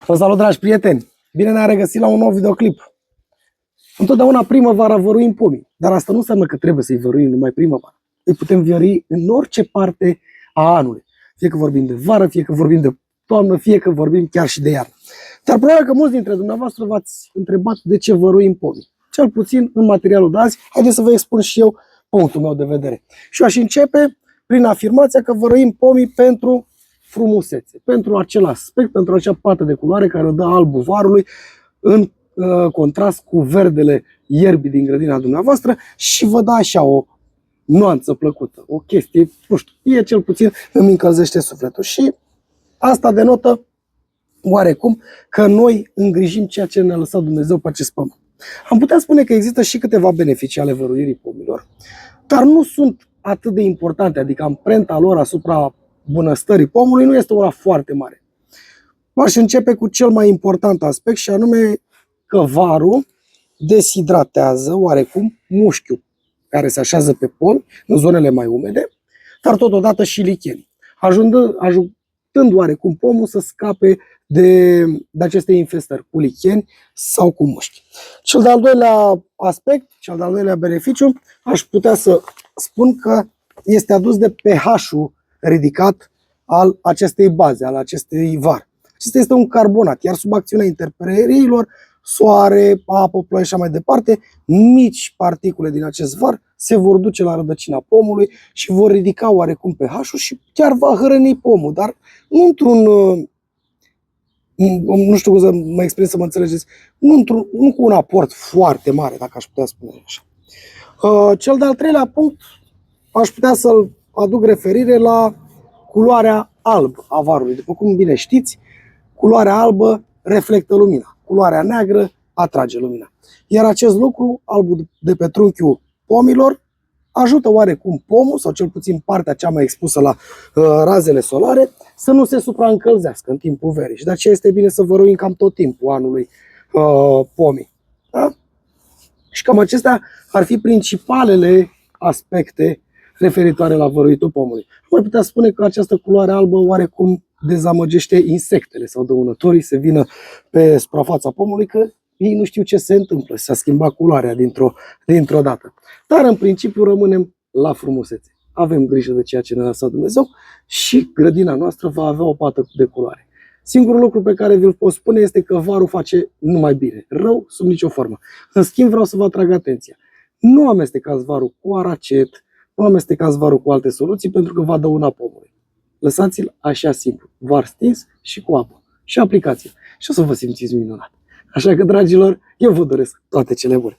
Vă salut, dragi prieteni! Bine ne-am regăsit la un nou videoclip. Întotdeauna primăvara văruim pomii, dar asta nu înseamnă că trebuie să-i văruim numai primăvara. Îi putem vărui în orice parte a anului. Fie că vorbim de vară, fie că vorbim de toamnă, fie că vorbim chiar și de iarnă. Dar probabil că mulți dintre dumneavoastră v-ați întrebat de ce văruim pomii. Cel puțin în materialul de azi, haideți să vă expun și eu punctul meu de vedere. Și eu aș începe prin afirmația că văruim pomii pentru frumusețe, pentru acel aspect, pentru acea pată de culoare care dă albul varului în contrast cu verdele ierbii din grădina dumneavoastră și vă dă așa o nuanță plăcută, o chestie, nu știu, e cel puțin îmi încălzește sufletul și asta denotă oarecum că noi îngrijim ceea ce ne-a lăsat Dumnezeu pe acest pământ. Am putea spune că există și câteva beneficii ale văruirii pomilor, dar nu sunt atât de importante, adică amprenta lor asupra bunăstării pomului nu este una foarte mare. Aș începe cu cel mai important aspect și anume că varul deshidratează oarecum mușchiul care se așează pe pomi în zonele mai umede, dar totodată și lichenii, ajutând oarecum pomul să scape de aceste infestări cu licheni sau cu mușchi. Cel de-al doilea aspect, cel de-al doilea beneficiu, aș putea să spun că este adus de pH-ul ridicat al acestei baze, al acestei var. Acesta este un carbonat, iar sub acțiunea interpelărilor, soare, apă, ploaie și așa mai departe, mici particule din acest var se vor duce la rădăcina pomului și vor ridica oarecum pH-ul și chiar va hrăni pomul, dar nu într-un, nu știu cum să mă exprim să mă înțelegeți, nu cu un aport foarte mare, dacă aș putea spune așa. Cel de-al treilea punct, aș putea să-l aduc referire la culoarea albă a varului. După cum bine știți, culoarea albă reflectă lumina, culoarea neagră atrage lumina. Iar acest lucru, albul de pe trunchiul pomilor, ajută oarecum pomul, sau cel puțin partea cea mai expusă la razele solare, să nu se supraîncălzească în timpul verii. Și de aceea este bine să văruim cam tot timpul anului pomii. Da? Și cam acestea ar fi principalele aspecte referitoare la văruitul pomului. Mai putea spune că această culoare albă oarecum dezamăgește insectele sau dăunătorii să vină pe suprafața pomului, că ei nu știu ce se întâmplă, s-a schimbat culoarea dintr-o dată. Dar în principiu rămânem la frumusețe. Avem grijă de ceea ce ne-a lăsat Dumnezeu și grădina noastră va avea o pată de culoare. Singurul lucru pe care vi-l pot spune este că varul face numai bine, rău sub nicio formă. În schimb vreau să vă atrag atenția. Nu amestecați varul cu aracet, nu amestecați varul cu alte soluții pentru că va dăuna pomului. Lăsați-l așa simplu, var stins și cu apă. Și aplicați-l. Și o să vă simțiți minunat. Așa că, dragilor, eu vă doresc toate cele bune.